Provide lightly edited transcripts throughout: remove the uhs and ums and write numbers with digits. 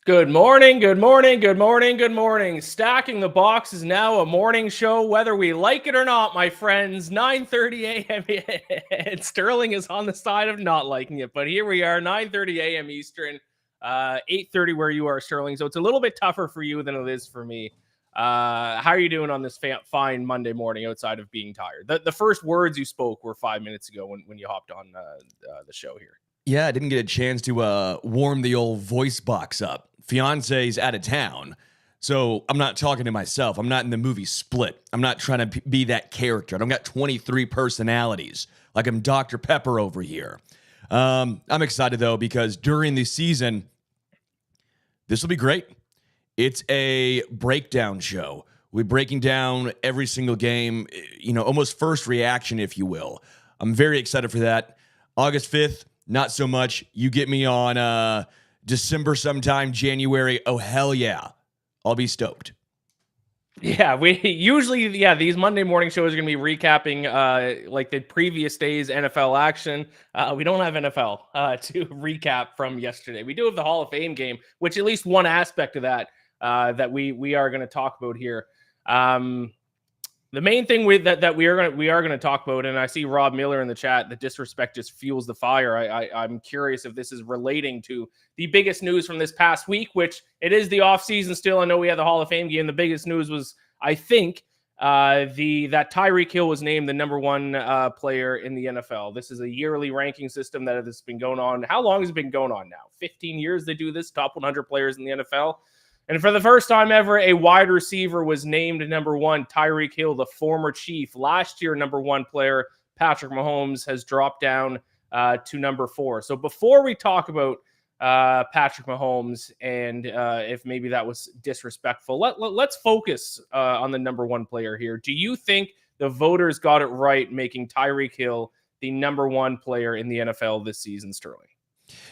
Good morning, good morning, good morning, good morning. Stacking the Box is now a morning show, whether we like it or not, my friends. 9:30 a.m. and Sterling is on the side of not liking it, but here we are, 9:30 a.m. Eastern, 8:30 where you are, Sterling. So it's a little bit tougher for you than it is for me. How are you doing on this fine Monday morning outside of being tired? The first words you spoke were 5 minutes ago when you hopped on the show here. Yeah, I didn't get a chance to warm the old voice box up. Fiance's out of town, so I'm not talking to myself. I'm not in the movie Split. I'm not trying to be that character. I don't got 23 personalities like I'm Dr. Pepper over here. I'm excited, though, because during the season, this will be great. It's a breakdown show. We're breaking down every single game, almost first reaction, if you will. I'm very excited for that. August 5th, not so much. You get me on December sometime, January. Oh, hell yeah. I'll be stoked. Yeah, we usually, these Monday morning shows are going to be recapping like the previous day's NFL action. We don't have NFL to recap from yesterday. We do have the Hall of Fame game, which at least one aspect of that that we are going to talk about here. The main thing that we are going to talk about, and I see Rob Miller in the chat, the disrespect just fuels the fire. I'm curious if this is relating to the biggest news from this past week, which it is the off season still. I know we had the Hall of Fame game. The biggest news was, I think, that Tyreek Hill was named the number one player in the NFL. This is a yearly ranking system that has been going on. How long has it been going on now? 15 years they do this, top 100 players in the NFL. And for the first time ever, a wide receiver was named number one. Tyreek Hill, the former Chief, last year number one player, Patrick Mahomes, has dropped down to number 4. So before we talk about Patrick Mahomes and if maybe that was disrespectful, let's focus on the number one player here. Do you think the voters got it right making Tyreek Hill the number one player in the NFL this season, Sterling?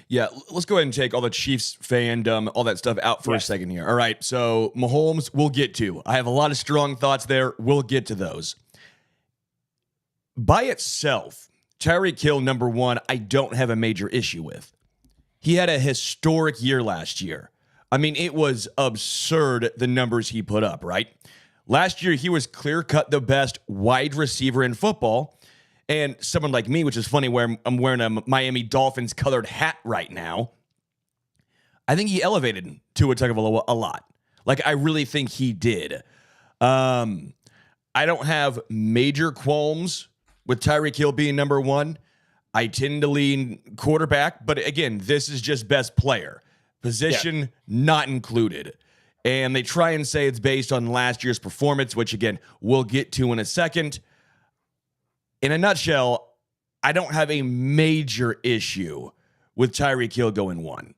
Yeah, let's go ahead and take all the Chiefs fandom, all that stuff out for a second here. All right, so Mahomes, we'll get to. I have a lot of strong thoughts there. We'll get to those. By itself, Tyreek Hill, number one, I don't have a major issue with. He had a historic year last year. I mean, it was absurd, the numbers he put up, right? Last year, he was clear-cut the best wide receiver in football. And someone like me, which is funny, where I'm wearing a Miami Dolphins colored hat right now, I think he elevated Tua Tagovailoa a lot. Like, I really think he did. I don't have major qualms with Tyreek Hill being number one. I tend to lean quarterback, but again, this is just best player. Position not included. And they try and say it's based on last year's performance, which, again, we'll get to in a second. In a nutshell, I don't have a major issue with Tyreek Hill going one.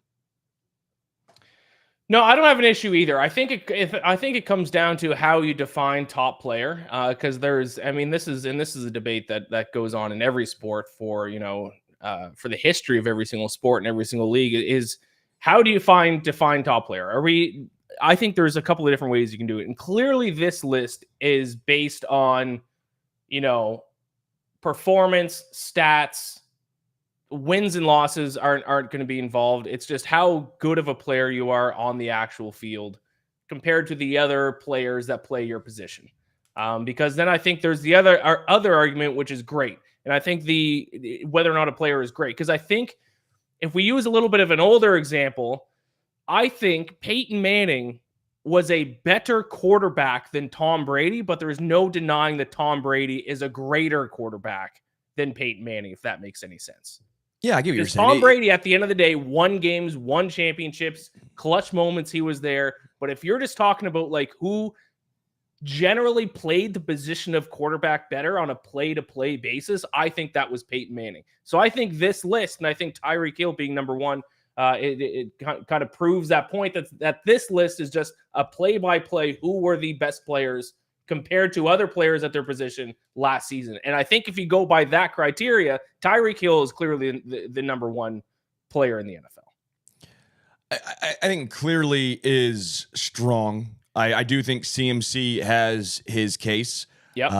No, I don't have an issue either. I think it comes down to how you define top player. Because this is a debate that goes on in every sport for the history of every single sport and every single league is how do you define top player? I think there's a couple of different ways you can do it, and clearly this list is based on performance, stats, wins and losses aren't going to be involved. It's just how good of a player you are on the actual field compared to the other players that play your position. Because then I think there's the other argument, which is great. And I think whether or not a player is great, because I think if we use a little bit of an older example, I think Peyton Manning was a better quarterback than Tom Brady, but there's no denying that Tom Brady is a greater quarterback than Peyton Manning, if that makes any sense. Yeah, I get what you're saying. Tom Brady, at the end of the day, won games, won championships, clutch moments, he was there. But if you're just talking about like who generally played the position of quarterback better on a play-to-play basis, I think that was Peyton Manning. So I think this list, and I think Tyreek Hill being number one, it kind of proves that point that this list is just a play-by-play who were the best players compared to other players at their position last season. And I think if you go by that criteria, Tyreek Hill is clearly the number one player in the NFL. I think clearly is strong. I do think CMC has his case. Yep.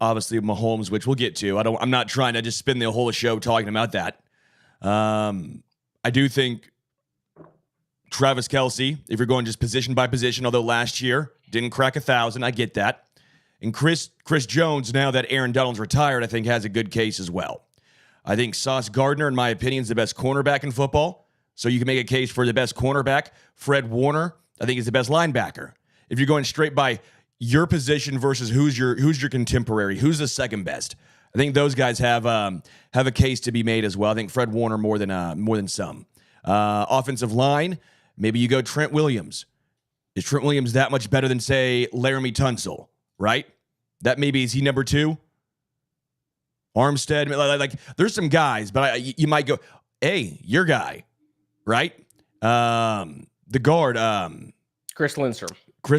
Obviously Mahomes, which we'll get to. I'm not trying to just spend the whole show talking about that. I do think Travis Kelce, if you're going just position by position, although last year didn't crack 1,000. I get that. And Chris Jones, now that Aaron Donald's retired, I think has a good case as well. I think Sauce Gardner, in my opinion, is the best cornerback in football. So you can make a case for the best cornerback. Fred Warner, I think, is the best linebacker. If you're going straight by your position versus who's your contemporary, who's the second best, I think those guys have a case to be made as well. I think Fred Warner more than some. Offensive line, maybe you go Trent Williams. Is Trent Williams that much better than, say, Laramie Tunsil, right? That maybe, is he number 2? Armstead, like there's some guys, but you might go, hey, your guy, right? The guard, Chris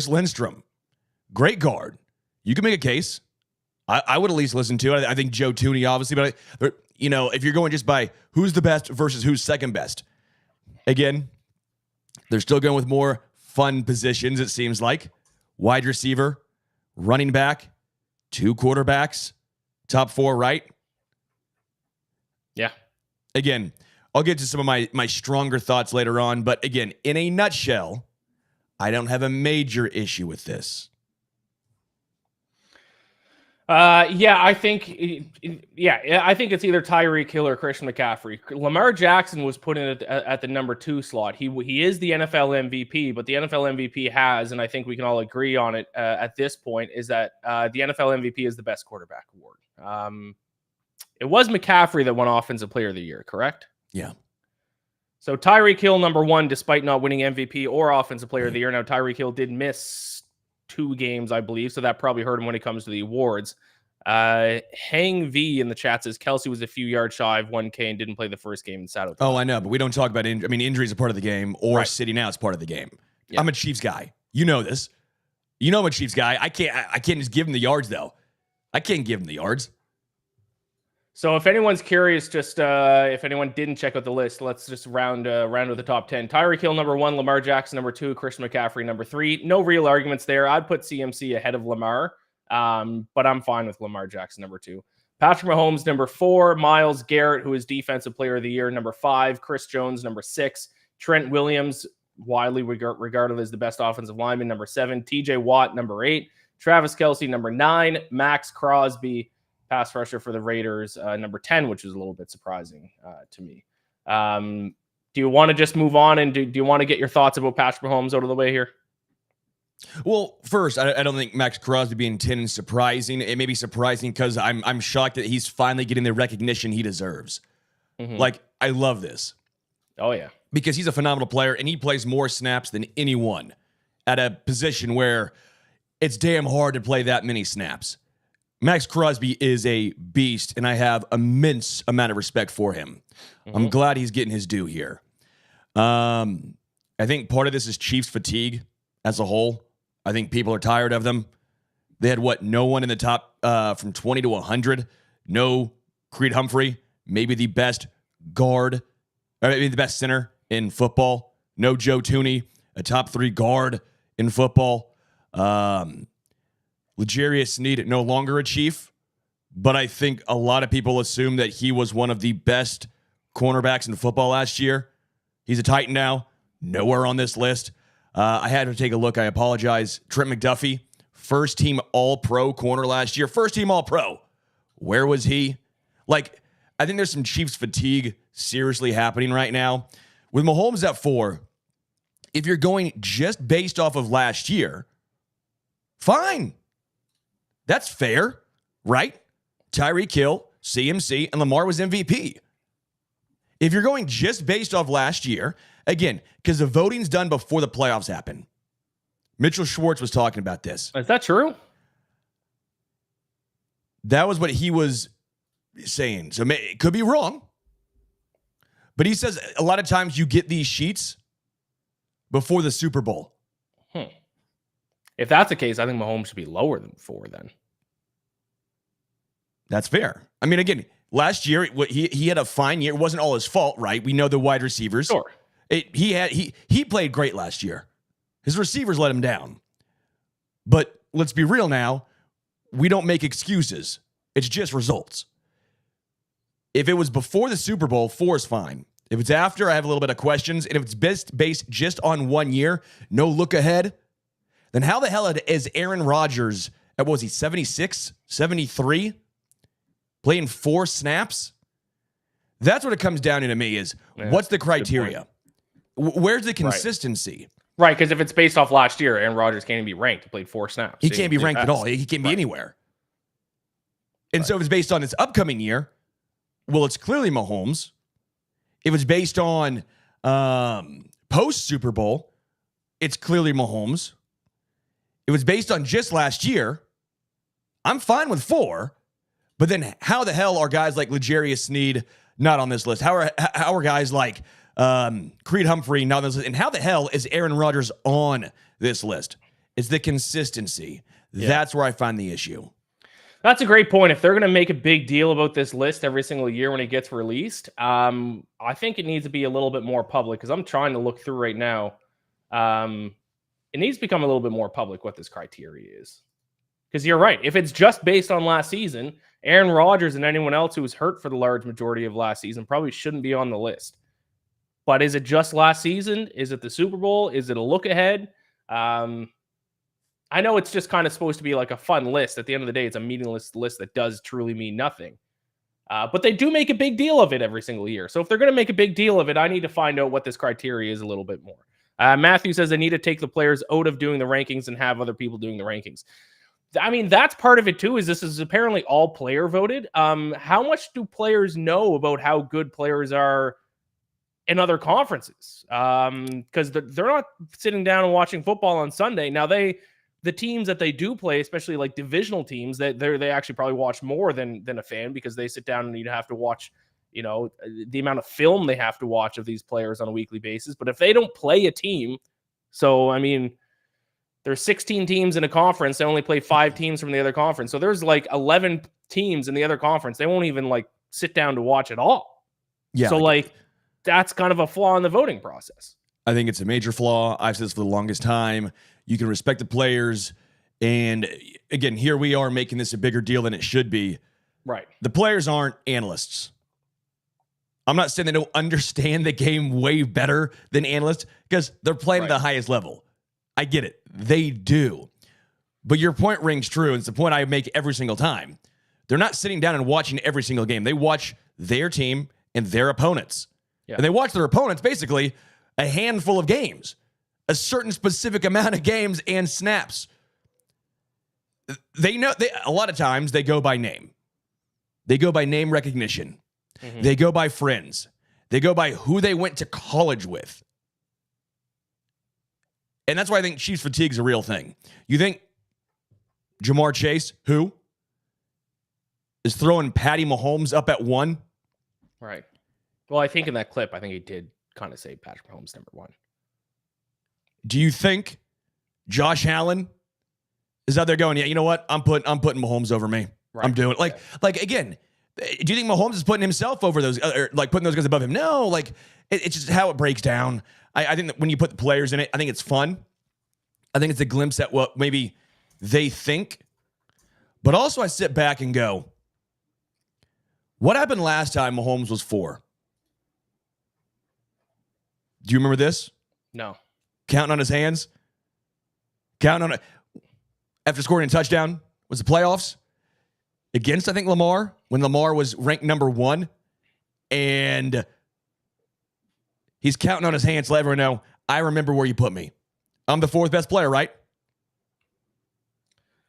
Lindstrom, great guard. You can make a case. I would at least listen to it. I think Joe Tooney, obviously, but if you're going just by who's the best versus who's second best, again, they're still going with more fun positions, it seems like. Wide receiver, running back, 2 quarterbacks, top 4, right? Yeah. Again, I'll get to some of my stronger thoughts later on, but again, in a nutshell, I don't have a major issue with this. I think it's either Tyreek Hill or Christian McCaffrey. Lamar Jackson was put in at the number 2 slot. He is the NFL MVP, but the NFL MVP has, and I think we can all agree on it at this point, is that the NFL MVP is the best quarterback award. It was McCaffrey that won Offensive Player of the Year, correct? Yeah. So Tyreek Hill, number 1, despite not winning MVP or Offensive Player of the Year. Now, Tyreek Hill did miss 2 games, I believe, so that probably hurt him when it comes to the awards. Hang V in the chat says Kelce was a few yards shy of 1K and didn't play the first game in Saddle. Oh, I know, but we don't talk about injuries are part of the game, or sitting out is part of the game. Yeah. I'm a Chiefs guy. You know this. You know I'm a Chiefs guy. I can't just give him the yards, though. I can't give him the yards. So if anyone's curious, just if anyone didn't check out the list, let's just round with the top 10. Tyreek Hill, number 1. Lamar Jackson, number 2. Christian McCaffrey, number 3. No real arguments there. I'd put CMC ahead of Lamar, but I'm fine with Lamar Jackson, number 2. Patrick Mahomes, number 4. Myles Garrett, who is Defensive Player of the Year, number 5. Chris Jones, number 6. Trent Williams, widely regarded as the best offensive lineman, number 7. TJ Watt, number 8. Travis Kelce, number 9. Max Crosby, pass rusher for the Raiders, number 10, which was a little bit surprising to me. Do you want to just move on, and do you want to get your thoughts about Patrick Mahomes out of the way here? Well, first, I don't think Max Crosby being 10 is surprising. It may be surprising because I'm shocked that he's finally getting the recognition he deserves. Mm-hmm. Like, I love this. Oh, yeah. Because he's a phenomenal player, and he plays more snaps than anyone at a position where it's damn hard to play that many snaps. Max Crosby is a beast, and I have immense amount of respect for him. Mm-hmm. I'm glad he's getting his due here. I think part of this is Chiefs fatigue as a whole. I think people are tired of them. They had no one in the top from 20 to 100. No Creed Humphrey, maybe the best guard, or maybe the best center in football. No Joe Tooney, a top 3 guard in football. L'Jarius Sneed, no longer a Chief, but I think a lot of people assume that he was one of the best cornerbacks in football last year. He's a Titan now, nowhere on this list. I had to take a look. I apologize. Trent McDuffie, first team All-Pro corner last year. First team All-Pro. Where was he? I think there's some Chiefs fatigue seriously happening right now. With Mahomes at 4, if you're going just based off of last year, fine. That's fair, right? Tyreek Hill, CMC, and Lamar was MVP. If you're going just based off last year, again, because the voting's done before the playoffs happen. Mitchell Schwartz was talking about this. Is that true? That was what he was saying. So it could be wrong. But he says a lot of times you get these sheets before the Super Bowl. If that's the case, I think Mahomes should be lower than 4 then. That's fair. I mean, again, last year he had a fine year. It wasn't all his fault, right? We know the wide receivers. Sure. He played great last year. His receivers let him down. But let's be real now. We don't make excuses. It's just results. If it was before the Super Bowl, 4 is fine. If it's after, I have a little bit of questions. And if it's based just on 1 year, no look ahead, then how the hell is Aaron Rodgers at, what was he, 76, 73, playing 4 snaps? That's what it comes down to me is, what's the criteria? Where's the consistency? Right, because if it's based off last year, Aaron Rodgers can't even be ranked. He played 4 snaps. He can't be ranked at all. He can't be anywhere. And so if it's based on this upcoming year, well, it's clearly Mahomes. If it's based on post-Super Bowl, it's clearly Mahomes. If it's based on just last year, I'm fine with 4. But then how the hell are guys like L'Jarius Sneed not on this list? How are guys like Creed Humphrey not on this list? And how the hell is Aaron Rodgers on this list? It's the consistency. Yeah. That's where I find the issue. That's a great point. If they're going to make a big deal about this list every single year when it gets released, I think it needs to be a little bit more public, because I'm trying to look through right now. It needs to become a little bit more public what this criteria is. Because you're right. If it's just based on last season, Aaron Rodgers and anyone else who was hurt for the large majority of last season probably shouldn't be on the list. But is it just last season? Is it the Super Bowl? Is it a look ahead? I know it's just kind of supposed to be like a fun list. At the end of the day, it's a meaningless list that does truly mean nothing. But they do make a big deal of it every single year. So if they're going to make a big deal of it, I need to find out what this criteria is a little bit more. Matthew says they need to take the players out of doing the rankings and have other people doing the rankings. I mean, that's part of it too, is this is apparently all player voted. How much do players know about how good players are in other conferences? Because they're not sitting down and watching football on Sunday. Now, the teams that they do play, especially like divisional teams, that they actually probably watch more than a fan, because they sit down and you have to watch, the amount of film they have to watch of these players on a weekly basis. But if they don't play a team, so I mean, there's 16 teams in a conference. They only play 5 teams from the other conference. So there's like 11 teams in the other conference. They won't even like sit down to watch it all. Yeah. So like that's kind of a flaw in the voting process. I think it's a major flaw. I've said this for the longest time. You can respect the players. And again, here we are making this a bigger deal than it should be. Right. The players aren't analysts. I'm not saying they don't understand the game way better than analysts, because they're playing at the highest level. I get it. They do. But your point rings true, and it's the point I make every single time. They're not sitting down and watching every single game. They watch their team and their opponents. Yeah. And they watch their opponents basically a handful of games, a certain specific amount of games and snaps. They know a lot of times they go by name. They go by name recognition. Mm-hmm. They go by friends. They go by who they went to college with. And that's why I think Chiefs fatigue is a real thing. You think Jamar Chase, who is throwing Patty Mahomes up at 1? Right. Well, I think in that clip, I think he did kind of say Patrick Mahomes number 1. Do you think Josh Allen is out there going, yeah, you know what? I'm putting Mahomes over me. Right. I'm doing it. Like again, do you think Mahomes is putting himself over those, or like putting those guys above him? No, like it's just how it breaks down. I think that when you put the players in it, I think it's fun. I think it's a glimpse at what maybe they think. But also I sit back and go, what happened last time Mahomes was 4? Do you remember this? No. Counting on his hands? Counting on it. After scoring a touchdown, was the playoffs? Against, I think, Lamar, when Lamar was ranked number 1. And he's counting on his hands to let everyone know, I remember where you put me. I'm the 4th best player, right?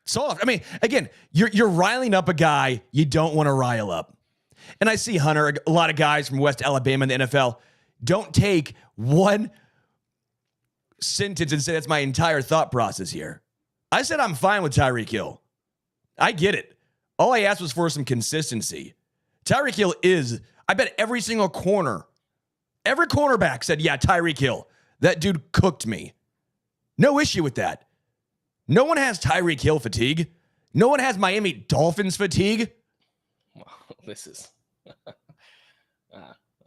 Soft. I mean, again, you're riling up a guy you don't want to rile up. And I see Hunter, a lot of guys from West Alabama in the NFL, don't take one sentence and say that's my entire thought process here. I said I'm fine with Tyreek Hill. I get it. All I asked was for some consistency. Tyreek Hill is, I bet every single corner, every cornerback said, yeah, Tyreek Hill. That dude cooked me. No issue with that. No one has Tyreek Hill fatigue. No one has Miami Dolphins fatigue. Well, this is...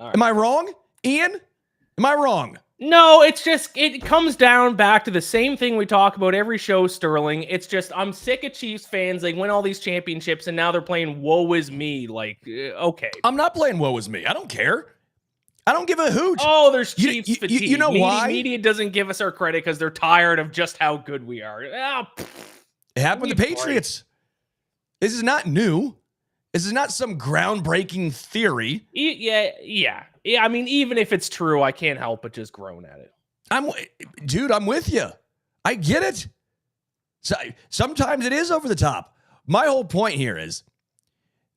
Right. Am I wrong, Ian? Am I wrong? No, it's just, it comes down back to the same thing we talk about every show, Sterling. It's just, I'm sick of Chiefs fans. They win all these championships, and now they're playing woe is me. Like, okay. I'm not playing woe is me. I don't care. I don't give a hoot. Oh, there's Chiefs fatigue. You know why? Media doesn't give us our credit because they're tired of just how good we are. It happened with the Patriots. This is not new. This is not some groundbreaking theory. Yeah. I mean, even if it's true, I can't help but just groan at it. I'm with you. I get it. So, sometimes it is over the top. My whole point here is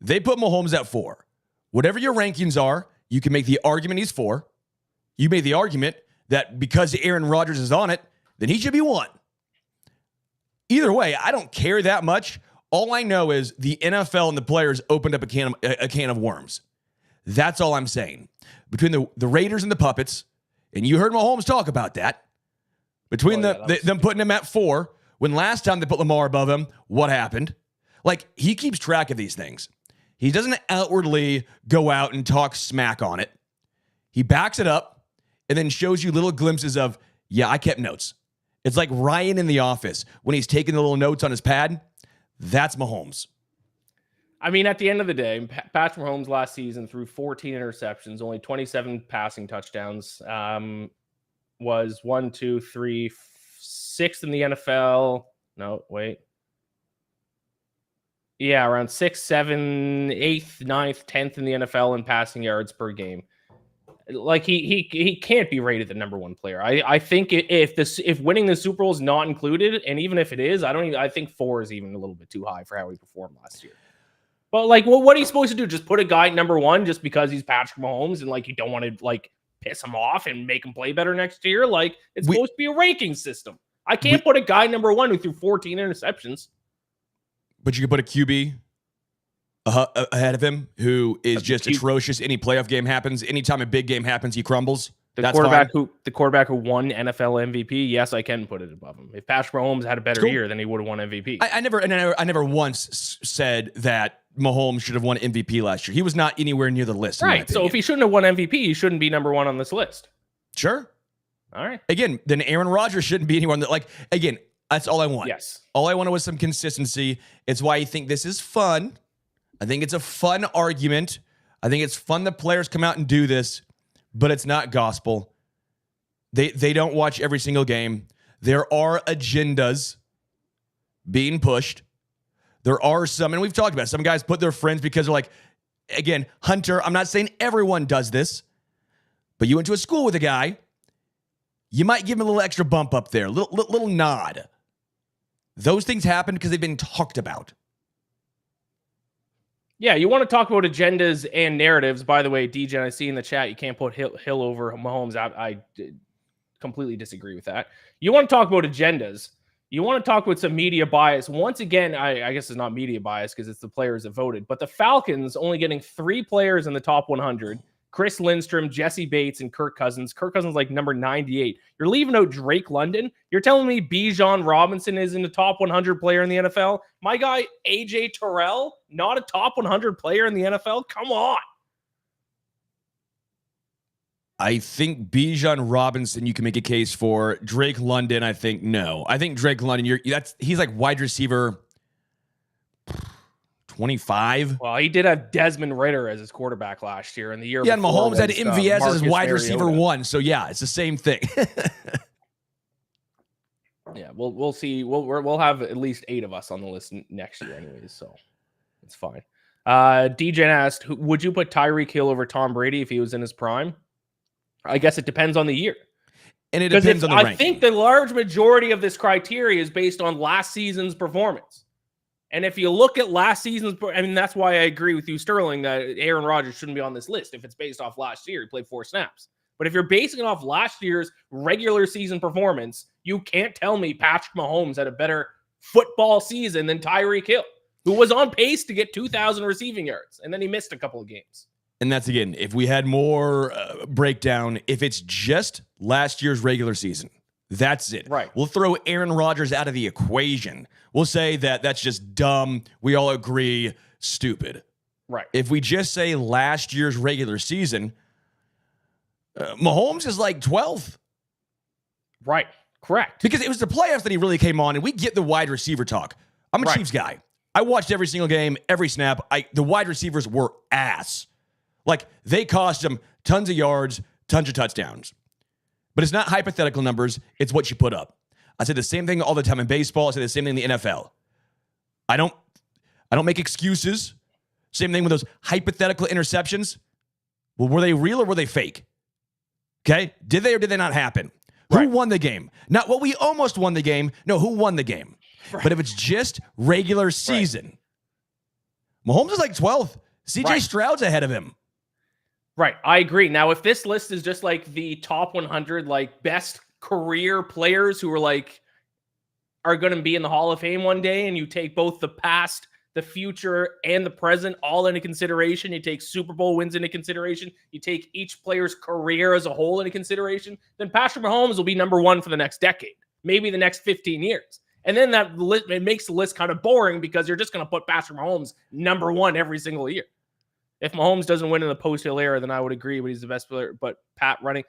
they put Mahomes at 4. Whatever your rankings are, you can make the argument he's 4. You made the argument that because Aaron Rodgers is on it, then he should be 1. Either way, I don't care that much. All I know is the NFL and the players opened up a can of worms. That's all I'm saying. Between the Raiders and the puppets, and you heard Mahomes talk about that, between them putting him at 4, when last time they put Lamar above him, what happened? Like, he keeps track of these things. He doesn't outwardly go out and talk smack on it. He backs it up and then shows you little glimpses of, yeah, I kept notes. It's like Ryan in The Office when he's taking the little notes on his pad. That's Mahomes. I mean, at the end of the day, Patrick Mahomes last season threw 14 interceptions, only 27 passing touchdowns. Was 1, 2, 3, 6th in the NFL. No, wait. Yeah, around 6th, 7th, 8th, 9th, 10th in the NFL in passing yards per game. Like he can't be rated the number 1 player. I think if winning the Super Bowl is not included, and even if it is, I think 4 is even a little bit too high for how he performed last year. But like, well, what are you supposed to do? Just put a guy at number 1 just because he's Patrick Mahomes, and like you don't want to like piss him off and make him play better next year? Like it's supposed to be a ranking system. I can't put a guy number 1 who threw 14 interceptions. But you can put a QB ahead of him who is just atrocious. Any playoff game happens, anytime a big game happens, he crumbles. The quarterback who won NFL MVP, yes, I can put it above him. If Patrick Mahomes had a better year, then he would have won MVP. I never once said that Mahomes should have won MVP last year. He was not anywhere near the list. Right. So if he shouldn't have won MVP, he shouldn't be number 1 on this list. Sure. All right. Again, then Aaron Rodgers shouldn't be anyone that, like, again, that's all I want. Yes. All I wanted was some consistency. It's why I think this is fun. I think it's a fun argument. I think it's fun that players come out and do this, but it's not gospel. They don't watch every single game. There are agendas being pushed. There are some, and we've talked about it, some guys put their friends because they're like, again, Hunter, I'm not saying everyone does this, but you went to a school with a guy, you might give him a little extra bump up there, little nod. Those things happen because they've been talked about. Yeah, you want to talk about agendas and narratives. By the way, DJ, I see in the chat you can't put Hill over Mahomes. I completely disagree with that. You want to talk about agendas. You want to talk about some media bias. Once again, I guess it's not media bias because it's the players that voted. But the Falcons only getting 3 players in the top 100. Chris Lindstrom, Jesse Bates, and Kirk Cousins. Kirk Cousins like number 98. You're leaving out Drake London. You're telling me Bijan Robinson is in the top 100 player in the NFL? My guy, AJ Terrell, not a top 100 player in the NFL? Come on. I think Bijan Robinson you can make a case for. Drake London, I think no. I think Drake London, he's like wide receiver 25. Well, he did have Desmond Ridder as his quarterback last year, and the year before. Yeah, and Mahomes had MVS as his wide receiver 1. So yeah, it's the same thing. Yeah, we'll see. We'll have at least 8 of us on the list next year, anyways. So it's fine. DJ asked, would you put Tyreek Hill over Tom Brady if he was in his prime? I guess it depends on the year. And it depends on the ranking. I think the large majority of this criteria is based on last season's performance. And if you look at last season's, I mean, that's why I agree with you, Sterling, that Aaron Rodgers shouldn't be on this list. If it's based off last year, he played 4 snaps. But if you're basing it off last year's regular season performance, you can't tell me Patrick Mahomes had a better football season than Tyreek Hill, who was on pace to get 2,000 receiving yards. And then he missed a couple of games. And that's, again, if we had more breakdown, if it's just last year's regular season, that's it. Right. We'll throw Aaron Rodgers out of the equation. We'll say that that's just dumb. We all agree, stupid. Right. If we just say last year's regular season, Mahomes is like 12th. Right. Correct. Because it was the playoffs that he really came on, and we get the wide receiver talk. I'm a Chiefs guy. I watched every single game, every snap. The wide receivers were ass. Like, they cost him tons of yards, tons of touchdowns. But it's not hypothetical numbers. It's what you put up. I say the same thing all the time in baseball. I say the same thing in the NFL. I don't make excuses. Same thing with those hypothetical interceptions. Well, were they real or were they fake? Okay? Did they or did they not happen? Right. Who won the game? Not, well, we almost won the game. No, who won the game? Right. But if it's just regular season, Mahomes is like 12th. CJ Stroud's ahead of him. Right. I agree. Now, if this list is just like the top 100, like best career players who are going to be in the Hall of Fame one day, and you take both the past, the future, and the present all into consideration, you take Super Bowl wins into consideration, you take each player's career as a whole into consideration, then Patrick Mahomes will be number one for the next decade, maybe the next 15 years. And then it makes the list kind of boring because you're just going to put Patrick Mahomes number one every single year. If Mahomes doesn't win in the post-Hill era, then I would agree, but he's the best player. But Pat running.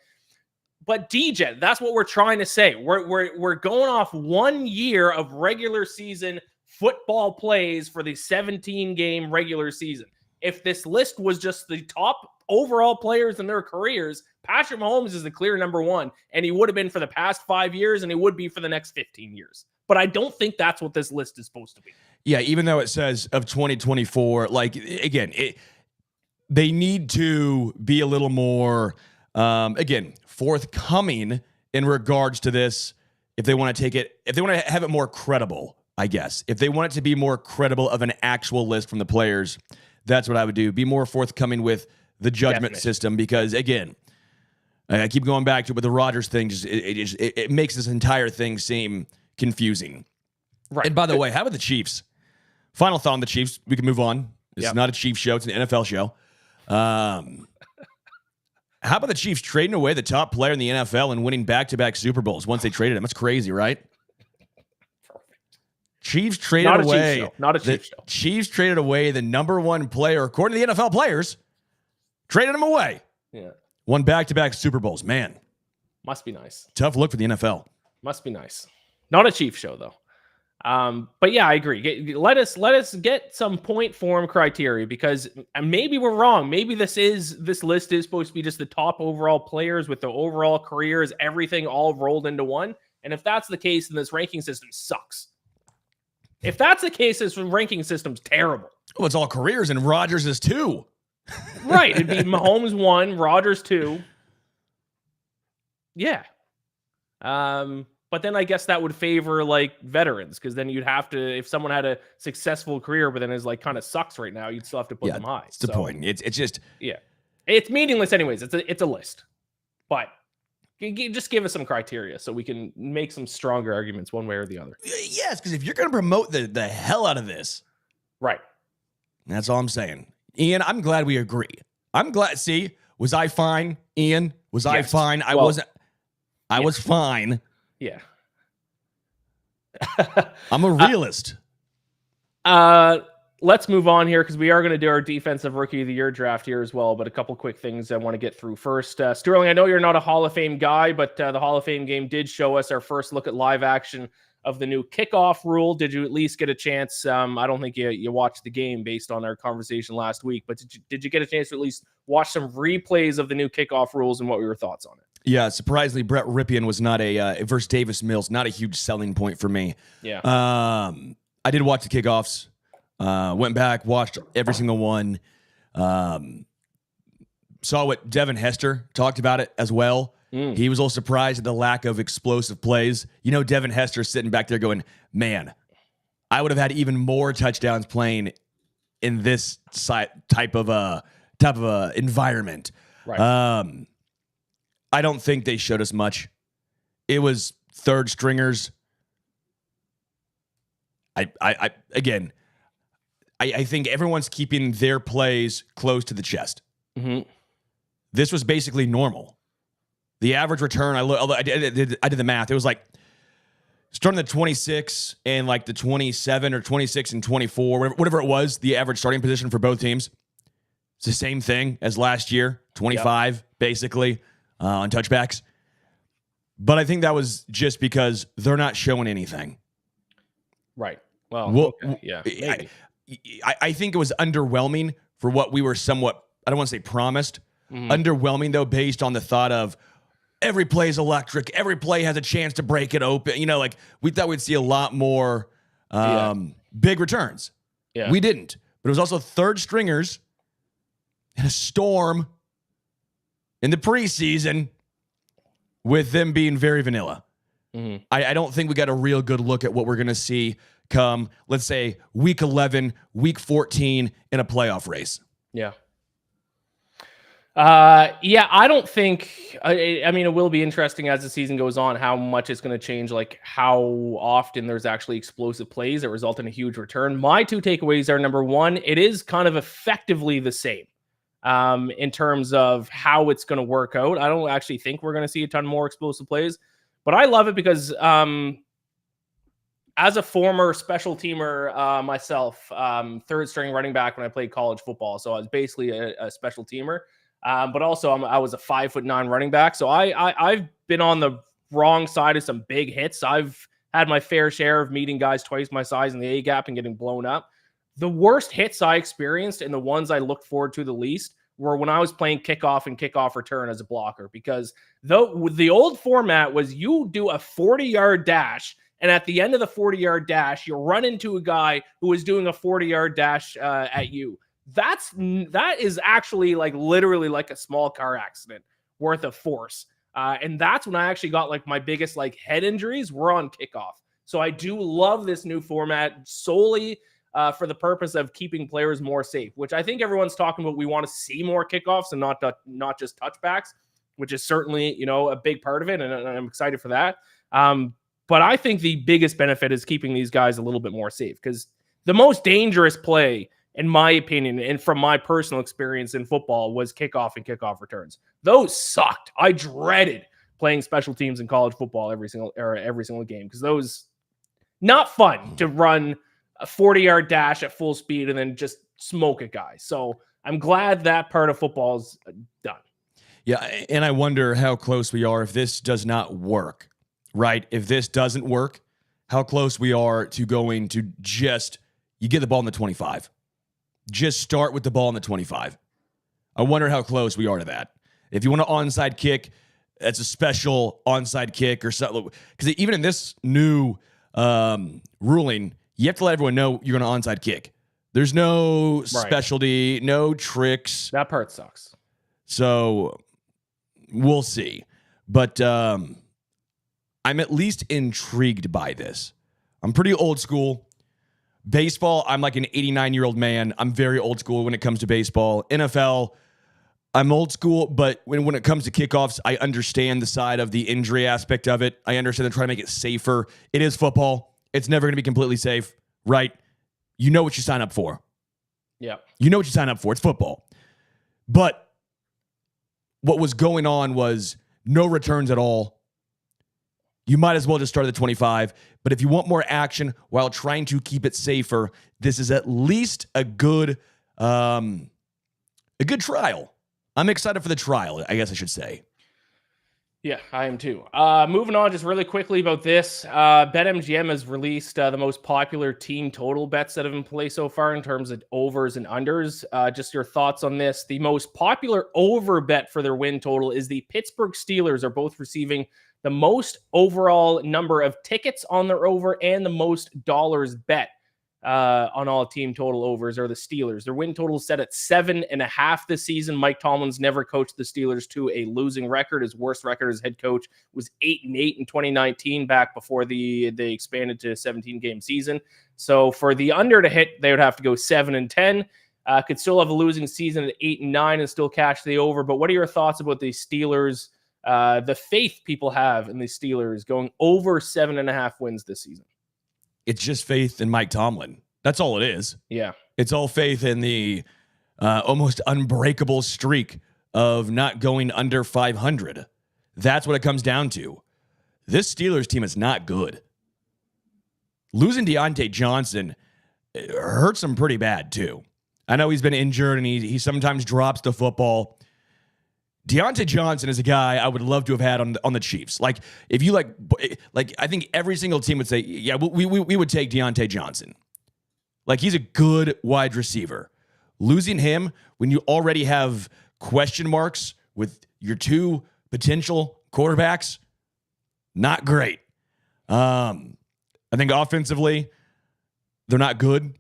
But DJ, that's what we're trying to say. We're going off 1 year of regular season football plays for the 17-game regular season. If this list was just the top overall players in their careers, Patrick Mahomes is the clear number one, and he would have been for the past 5 years, and he would be for the next 15 years. But I don't think that's what this list is supposed to be. Yeah, even though it says of 2024, like, again, they need to be a little more, again, forthcoming in regards to this. If they want to take it, if they want to have it more credible, I guess. If they want it to be more credible of an actual list from the players, that's what I would do. Be more forthcoming with the judgment system, because, again, I keep going back to it, but the Rodgers thing, it makes this entire thing seem confusing. Right. And by the way, how about the Chiefs? Final thought on the Chiefs. We can move on. It's not a Chiefs show. It's an NFL show. How about the Chiefs trading away the top player in the NFL and winning back-to-back Super Bowls once they traded him? That's crazy, right? Perfect. Chiefs traded away. Not a Chiefs show. Chiefs traded away the number one player, according to the NFL players. Traded him away. Yeah. Won back-to-back Super Bowls. Man. Must be nice. Tough look for the NFL. Must be nice. Not a Chiefs show, though. But yeah, I agree. Let us get some point form criteria, because maybe we're wrong. Maybe this list is supposed to be just the top overall players with the overall careers, everything all rolled into one. And if that's the case, then this ranking system sucks. If that's the case, this ranking system's terrible. Well, it's all careers, and Rodgers is 2. Right. It'd be Mahomes 1, Rodgers 2. Yeah. But then I guess that would favor like veterans, because then you'd have to, if someone had a successful career but then is like kind of sucks right now, you'd still have to put them high. That's the point. It's just, yeah, it's meaningless anyways. It's a list, but just give us some criteria so we can make some stronger arguments one way or the other. Yes, because if you're going to promote the hell out of this, right? That's all I'm saying. Ian, I'm glad we agree. I'm glad. See, was I fine? Ian, was I fine? I wasn't. I was fine. Yeah. I'm a realist. Let's move on here, because we are going to do our defensive rookie of the year draft here as well. But a couple quick things I want to get through first. Sterling, I know you're not a Hall of Fame guy, but the Hall of Fame game did show us our first look at live action of the new kickoff rule. Did you at least get a chance? I don't think you watched the game based on our conversation last week, but did you get a chance to at least watch some replays of the new kickoff rules, and what were your thoughts on it? Yeah, surprisingly, Brett Ripien was not versus Davis Mills, not a huge selling point for me. Yeah. I did watch the kickoffs. Went back, watched every single one. Saw what Devin Hester talked about it as well. He was a little surprised at the lack of explosive plays. You know, Devin Hester sitting back there going, man, I would have had even more touchdowns playing in this type of environment. Right. I don't think they showed us much. It was third stringers. I think everyone's keeping their plays close to the chest. Mm-hmm. This was basically normal. The average return, I did the math. It was like starting the 26 and like the 27 or 26 and 24, whatever it was, the average starting position for both teams. It's the same thing as last year, 25 basically. On touchbacks. But I think that was just because they're not showing anything. Right. Well okay. Yeah. I think it was underwhelming for what we were somewhat, I don't want to say promised, Underwhelming, though, based on the thought of every play is electric. Every play has a chance to break it open. Like we thought we'd see a lot more big returns. Yeah. We didn't. But it was also third stringers in a storm in the preseason with them being very vanilla. I don't think we got a real good look at what we're going to see come, let's say, week 11, week 14 in a playoff race. Yeah. I don't think, I mean, it will be interesting as the season goes on, how much it's going to change, like how often there's actually explosive plays that result in a huge return. My two takeaways are, number one, it is kind of effectively the same in terms of how it's going to work out. I don't actually think we're going to see a ton more explosive plays, but I love it because as a former special teamer myself, third string running back when I played college football, so I was basically a special teamer. But also I was a 5'9" running back. So I've been on the wrong side of some big hits. I've had my fair share of meeting guys twice my size in the A gap and getting blown up. The worst hits I experienced and the ones I looked forward to the least were when I was playing kickoff and kickoff return as a blocker, because the old format was you do a 40-yard dash, and at the end of the 40-yard dash, you run into a guy who is doing a 40-yard dash at you. That is actually like literally like a small car accident worth of force. And that's when I actually got like my biggest like head injuries were on kickoff. So I do love this new format solely for the purpose of keeping players more safe, which I think everyone's talking about. We want to see more kickoffs and not just touchbacks, which is certainly, a big part of it. And I'm excited for that. But I think the biggest benefit is keeping these guys a little bit more safe, because the most dangerous play, in my opinion, and from my personal experience in football, was kickoff and kickoff returns. Those sucked. I dreaded playing special teams in college football every single game, because those, not fun to run a 40-yard dash at full speed and then just smoke a guy. So I'm glad that part of football is done. Yeah, and I wonder how close we are if this does not work, right? If this doesn't work, how close we are to going to just, you get the ball in the 25. Just start with the ball in the 25. I wonder how close we are to that. If you want an onside kick, that's a special onside kick or something. Because even in this new ruling, you have to let everyone know you're going to onside kick. There's no specialty, no tricks. That part sucks. So we'll see. But I'm at least intrigued by this. I'm pretty old school. Baseball, I'm like an 89-year-old man. I'm very old school when it comes to baseball. NFL, I'm old school, but when it comes to kickoffs, I understand the side of the injury aspect of it. I understand they're trying to make it safer. It is football. It's never going to be completely safe, right? You know what you sign up for. Yeah. You know what you sign up for. It's football. But what was going on was no returns at all. You might as well just start at the 25. But if you want more action while trying to keep it safer, this is at least a good trial. I'm excited for the trial, I guess I should say. Yeah, I am too. Moving on just really quickly about this. BetMGM has released the most popular team total bets that have been played so far in terms of overs and unders. Just your thoughts on this. The most popular over bet for their win total is the Pittsburgh Steelers are both receiving the most overall number of tickets on their over and the most dollars bet on all team total overs are the Steelers. Their win total is set at 7.5 this season. Mike Tomlin's never coached the Steelers to a losing record. His worst record as head coach was 8-8 in 2019, back before they expanded to a 17-game season. So for the under to hit, they would have to go 7-10. Could still have a losing season at 8-9 and still cash the over. But what are your thoughts about the Steelers? The faith people have in the Steelers going over 7.5 wins this season. It's just faith in Mike Tomlin. That's all it is. Yeah. It's all faith in the almost unbreakable streak of not going under 500. That's what it comes down to. This Steelers team is not good. Losing Deontay Johnson hurts him pretty bad, too. I know he's been injured and he sometimes drops the football. Deontay Johnson is a guy I would love to have had on the Chiefs. Like, if you like, I think every single team would say, yeah, we would take Deontay Johnson. Like, he's a good wide receiver. Losing him when you already have question marks with your two potential quarterbacks, not great. I think offensively, they're not good.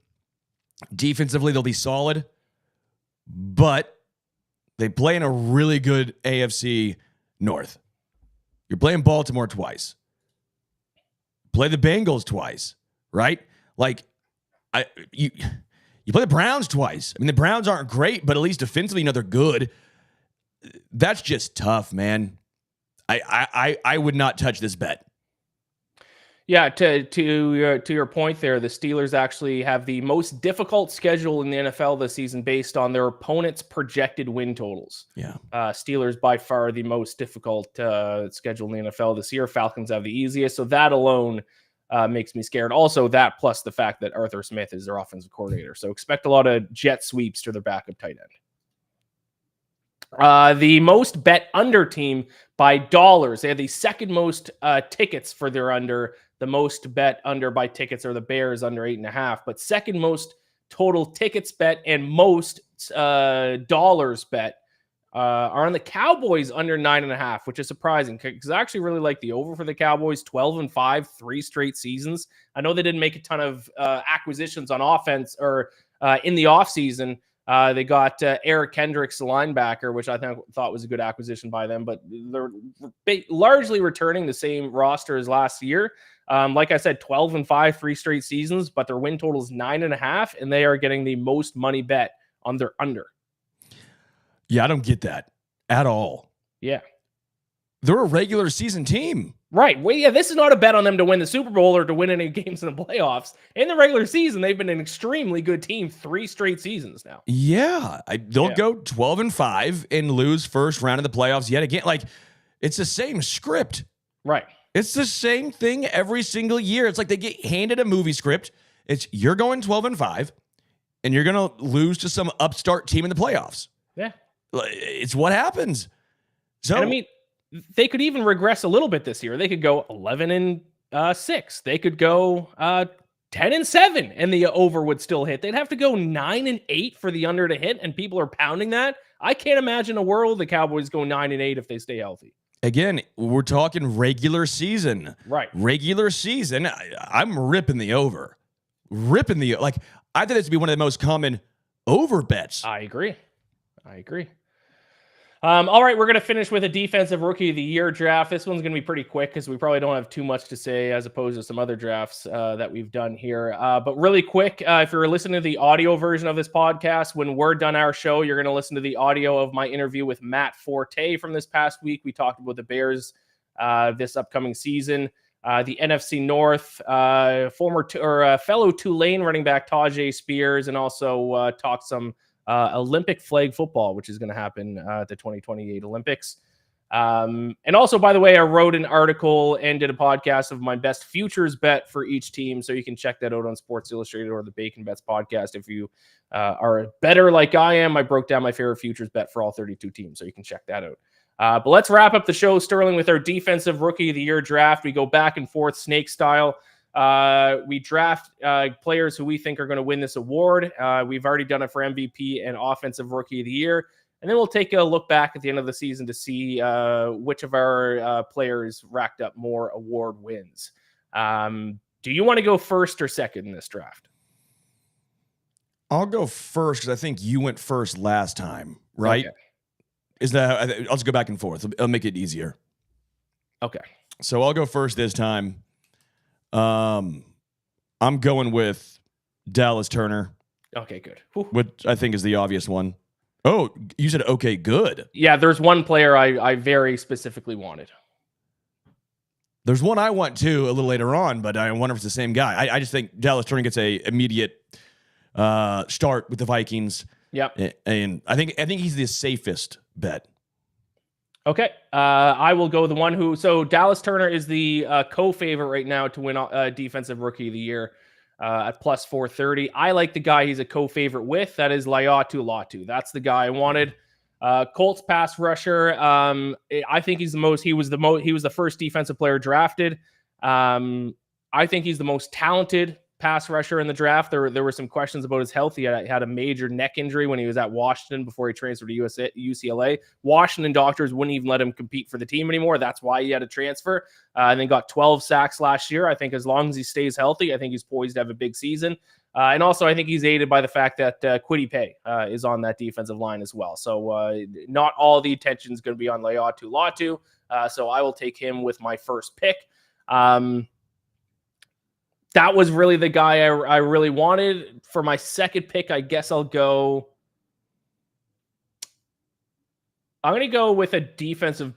Defensively, they'll be solid. But they play in a really good AFC North. You're playing Baltimore twice. Play the Bengals twice, right? Like, you play the Browns twice. I mean, the Browns aren't great, but at least defensively, they're good. That's just tough, man. I would not touch this bet. Yeah, to your point there, the Steelers actually have the most difficult schedule in the NFL this season based on their opponents' projected win totals. Yeah. Steelers by far the most difficult schedule in the NFL this year. Falcons have the easiest, so that alone makes me scared. Also, that plus the fact that Arthur Smith is their offensive coordinator, so expect a lot of jet sweeps to their backup tight end. The most bet under team by dollars. They have the second most tickets for their under. The most bet under by tickets are the Bears under 8.5, but second most total tickets bet and most dollars bet are on the Cowboys under 9.5, which is surprising because I actually really like the over for the Cowboys. 12-5, 3 straight seasons. I know they didn't make a ton of acquisitions on offense or in the offseason. They got Eric Kendricks, the linebacker, which I thought was a good acquisition by them, but they're largely returning the same roster as last year. Like I said, 12-5, 3 straight seasons, but their win total is 9.5, and they are getting the most money bet on their under. Yeah, I don't get that at all. Yeah. They're a regular season team. Right. Well, yeah, this is not a bet on them to win the Super Bowl or to win any games in the playoffs. In the regular season, they've been an extremely good team 3 straight seasons now. Yeah. They'll go 12-5 and lose first round of the playoffs yet again. Like, it's the same script. Right. It's the same thing every single year. It's like they get handed a movie script. It's you're going 12-5, and you're going to lose to some upstart team in the playoffs. Yeah. It's what happens. So, and I mean, they could even regress a little bit this year. They could go 11-6. They could go 10-7, and the over would still hit. They'd have to go 9-8 for the under to hit, and people are pounding that. I can't imagine a world the Cowboys go 9-8 if they stay healthy. Again, we're talking regular season. Right. Regular season. I'm ripping the over. Like, I think this would be one of the most common over bets. I agree. All right, we're going to finish with a defensive rookie of the year draft. This one's going to be pretty quick because we probably don't have too much to say as opposed to some other drafts that we've done here. But really quick, if you're listening to the audio version of this podcast, when we're done our show, you're going to listen to the audio of my interview with Matt Forte from this past week. We talked about the Bears this upcoming season. The NFC North, fellow Tulane running back Tajay Spears, and also talked some Olympic flag football, which is going to happen at the 2028 Olympics. And also, by the way, I wrote an article and did a podcast of my best futures bet for each team. So you can check that out on Sports Illustrated or the Bacon Bets podcast. If you are a bettor like I am, I broke down my favorite futures bet for all 32 teams. So you can check that out. But let's wrap up the show, Sterling, with our defensive rookie of the year draft. We go back and forth snake style. We draft players who we think are going to win this award. We've already done it for MVP and offensive rookie of the year. And then we'll take a look back at the end of the season to see which of our players racked up more award wins. Do you want to go first or second in this draft? I'll go first because I think you went first last time, right? Okay. I'll just go back and forth. I'll make it easier. Okay. So I'll go first this time. I'm going with Dallas Turner. Okay, good. Which I think is the obvious one. Oh, you said okay, good. Yeah, there's one player I very specifically wanted. There's one I want too a little later on, but I wonder if it's the same guy. I just think Dallas Turner gets a immediate start with the Vikings. Yep. And I think he's the safest bet. Okay. I will go the one who, so Dallas Turner is the co-favorite right now to win defensive rookie of the year at plus 430. I like the guy he's a co-favorite with. That is Laiatu Latu. That's the guy I wanted. Colts pass rusher. I think he was the first defensive player drafted. I think he's the most talented pass rusher in the draft. There were some questions about his health. He had a major neck injury when he was at Washington before he transferred to UCLA. Washington doctors wouldn't even let him compete for the team anymore. That's why he had to transfer. And then got 12 sacks last year. I think as long as he stays healthy, I think he's poised to have a big season. And also, I think he's aided by the fact that Kwity Paye is on that defensive line as well. So not all the attention is going to be on Laiatu Latu. So I will take him with my first pick. That was really the guy I really wanted. For my second pick, I guess I'm going to go with a defensive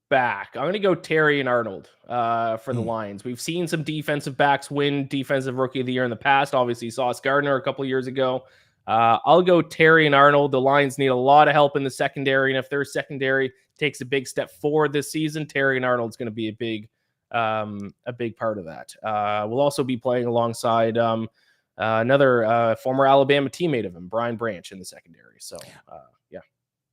back. I'm going to go Terrion Arnold for the Lions. We've seen some defensive backs win Defensive Rookie of the Year in the past. Obviously, Sauce Gardner a couple of years ago. I'll go Terrion Arnold. The Lions need a lot of help in the secondary, and if their secondary takes a big step forward this season, Terrion Arnold's going to be a big part of that. We'll also be playing alongside another former Alabama teammate of him, Brian Branch, in the secondary. So, yeah.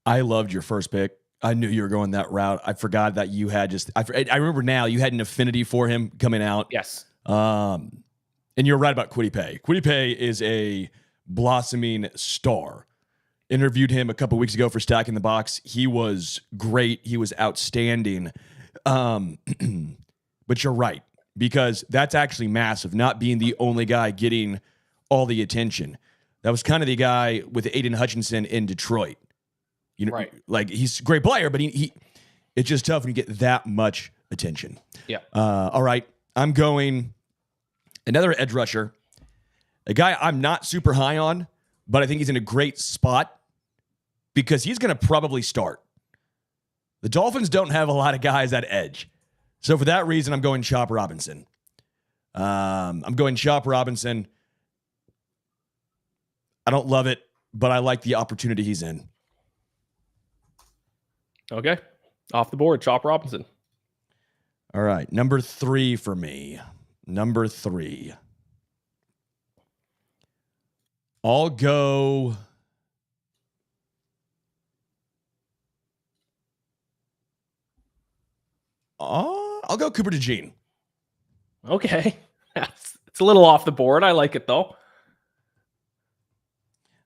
I loved your first pick. I knew you were going that route. I forgot that you had I remember now you had an affinity for him coming out. Yes. And you're right about Kwity Paye. Kwity Paye is a blossoming star. Interviewed him a couple weeks ago for Stacking the Box. He was great. He was outstanding. But you're right, because that's actually massive, not being the only guy getting all the attention. That was kind of the guy with Aiden Hutchinson in Detroit. You know, right. Like, he's a great player, but he it's just tough when you get that much attention. Yeah. All right. I'm going another edge rusher, a guy I'm not super high on, but I think he's in a great spot because he's going to probably start. The Dolphins don't have a lot of guys at edge. So for that reason, I'm going Chop Robinson. I don't love it, but I like the opportunity he's in. Okay. Off the board, Chop Robinson. All right. Number 3 for me. Number 3. I'll go... I'll go Cooper DeJean. Okay. It's a little off the board. I like it, though.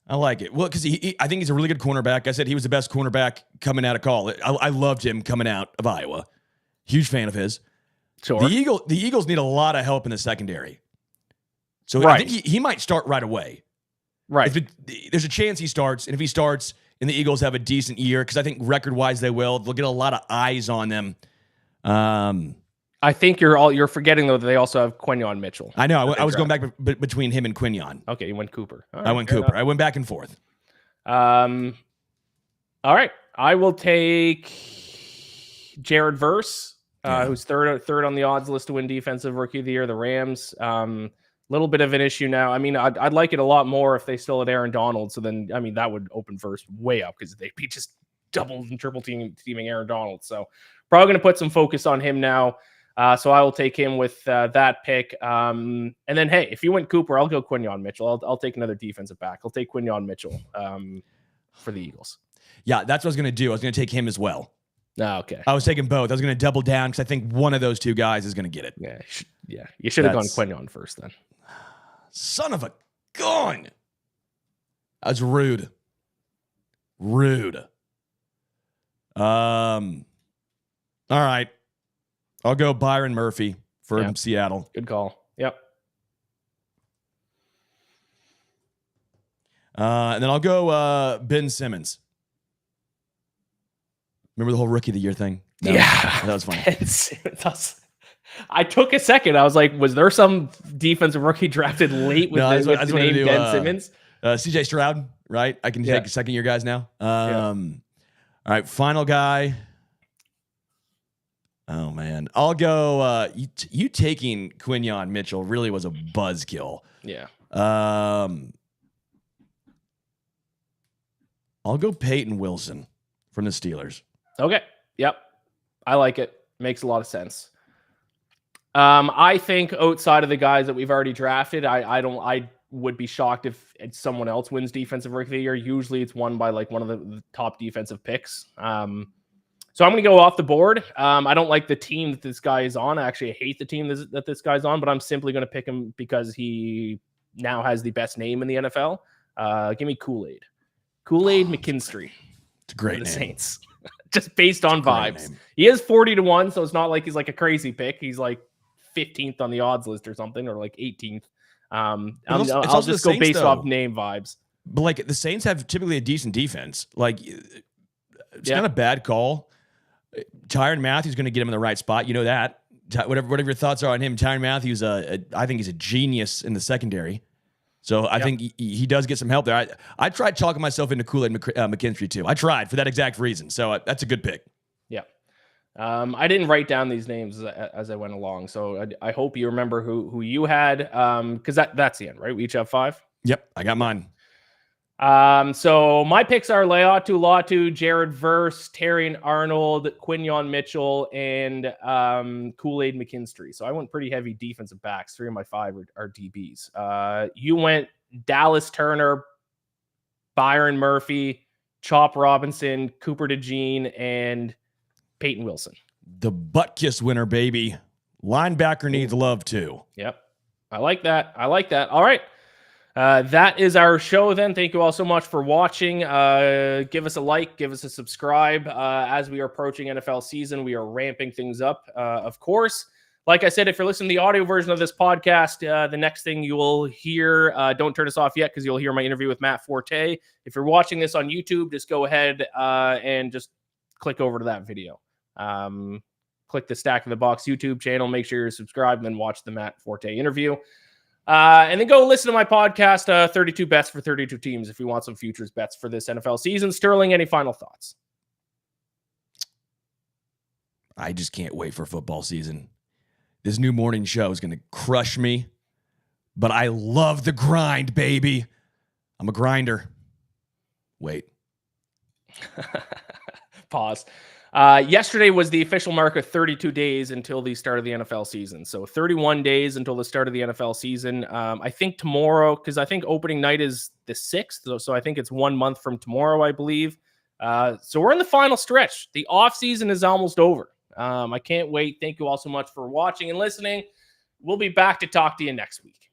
I like it. Well, because I think he's a really good cornerback. I said he was the best cornerback coming out of college. I loved him coming out of Iowa. Huge fan of his. Sure. The Eagles need a lot of help in the secondary. So right. I think he might start right away. Right. There's a chance he starts, and if he starts and the Eagles have a decent year, because I think record-wise they will, they'll get a lot of eyes on them. I think you're forgetting, though, that they also have Quinyon Mitchell. I know. I was going back between him and Quinyon. Okay, you went Cooper. Right, I went Cooper. Enough. I went back and forth. All right. I will take Jared Verse, who's third on the odds list to win Defensive Rookie of the Year, the Rams. Little bit of an issue now. I mean, I'd like it a lot more if they still had Aaron Donald. So then, I mean, that would open Verse way up because they'd be just double and triple teaming Aaron Donald. So probably going to put some focus on him now. So I will take him with that pick. And then, hey, if you went Cooper, I'll go Quinyon Mitchell. I'll take another defensive back. I'll take Quinyon Mitchell for the Eagles. Yeah, that's what I was going to do. I was going to take him as well. Oh, okay. I was taking both. I was going to double down because I think one of those two guys is going to get it. Yeah. You should have gone Quinyon first then. Son of a gun. That's rude. All right. I'll go Byron Murphy for Seattle. Good call. Yep. And then I'll go Ben Simmons. Remember the whole Rookie of the Year thing? That was funny. Ben Simmons. I took a second. I was like, was there some defensive rookie drafted late with the name Ben Simmons? CJ Stroud, right? I can take second-year guys now. All right, final guy. Oh, man. I'll go. You taking Quinyon Mitchell really was a buzzkill. Yeah. I'll go Peyton Wilson from the Steelers. Okay. Yep. I like it. Makes a lot of sense. I think outside of the guys that we've already drafted, I would be shocked if someone else wins Defensive Rookie of the Year. Usually it's won by like one of the top defensive picks. So I'm going to go off the board. I don't like the team that this guy is on. I actually hate the team that this guy's on, but I'm simply going to pick him because he now has the best name in the NFL. Give me Kool-Aid. Kool-Aid McKinstry. It's a great for the name. Saints. Just based on vibes. He is 40-1, so it's not like he's like a crazy pick. He's like 15th on the odds list or something, or like 18th. I'll just go based off name vibes. But like the Saints have typically a decent defense. Like it's not a bad call. Tyrann Mathieu is going to get him in the right spot. You know that. Whatever your thoughts are on him, Tyrann Mathieu I think he's a genius in the secondary. So I think he does get some help there. I tried chalking myself into Kool-Aid McKinstry too. I tried for that exact reason. So that's a good pick. Yeah. I didn't write down these names as I went along. So I hope you remember who you had, because that's the end, right? We each have 5. Yep, I got mine. So my picks are Laiatu Latu, Jared Verse, Terrion Arnold, Quinyon Mitchell, and Kool-Aid McKinstry. So I went pretty heavy defensive backs. 3 of my 5 are DBs. You went Dallas Turner, Byron Murphy, Chop Robinson, Cooper DeJean, and Peyton Wilson. The butt kiss winner, baby. Linebacker needs love too. Yep. I like that. All right. That is our show then. Thank you all so much for watching. Give us a like, give us a subscribe. As we are approaching NFL season, we are ramping things up. Of course, like I said, if you're listening to the audio version of this podcast, the next thing you will hear, don't turn us off yet because you'll hear my interview with Matt Forte. If you're watching this on YouTube, just go ahead and just click over to that video. Click the Stack in the Box YouTube channel. Make sure you're subscribed and then watch the Matt Forte interview. And then go listen to my podcast, 32 Bets for 32 Teams, if you want some futures bets for this NFL season. Sterling, any final thoughts? I just can't wait for football season. This new morning show is going to crush me, but I love the grind, baby. I'm a grinder. Wait. Pause. Yesterday was the official mark of 32 days until the start of the NFL season. So 31 days until the start of the NFL season. I think tomorrow, because I think opening night is the 6th. So I think it's 1 month from tomorrow, I believe. So we're in the final stretch. The off season is almost over. I can't wait. Thank you all so much for watching and listening. We'll be back to talk to you next week.